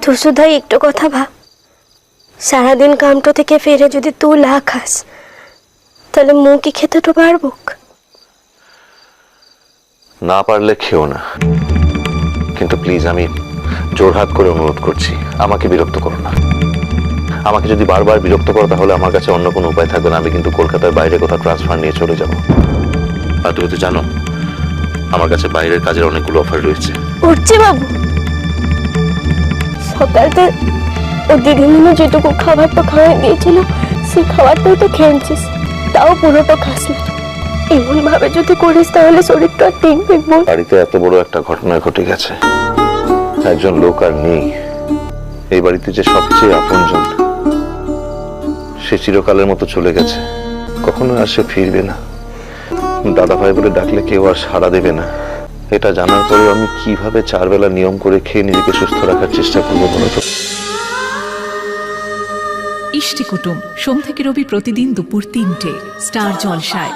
তুই শুধাই একটু কথা ভাব, সারাদিন কামটো থেকে ফিরে যদি তুই লা খাস তাহলে মু কি খেতে তো পারবো? না পারলে খেও না, কিন্তু প্লিজ আমি জোরহাত করে অনুরোধ করছি, আমাকে বিরক্ত করো না। আমাকে যদি বারবার বিরক্ত করো তাহলে আমার কাছে অন্য কোনো উপায় থাকবে না, আমি কিন্তু কলকাতার বাইরে কোথাও ট্রান্সফার নিয়ে চলে যাব। আর তুমি তো জানো আমার কাছে বাইরের কাজের অনেকগুলো অফার রয়েছে। উঠছি বাবু, সকালতে ও দিদিমণি যেটুকু খাবারটা খাওয়াই দিয়েছিল সেই খাবারটাই তো খেয়েছিস, তাও পুরোটা খাস না। এমন ভাবে যদি করিস তাহলে শরীরটা টিকবে বল? বাড়িতে এত বড় একটা ঘটনা ঘটে গেছে, একজন লোক আর নেই। এই বাড়িতে যে সবচেয়ে আপনজন, সে চিরকালের মতো চলে গেছে, কখনো আর সে ফিরবে না। দাদা ভাই বলে ডাকলে কেউ আর সাড়া দেবে না। এটা জানার পরেও আমি কিভাবে 4 বেলা নিয়ম করে খেয়ে নিজেকে সুস্থ রাখার চেষ্টা করবো বলো তো? ইষ্টি কুটুম সোম থেকে রবি প্রতিদিন দুপুর 3টে স্টার জলসায়।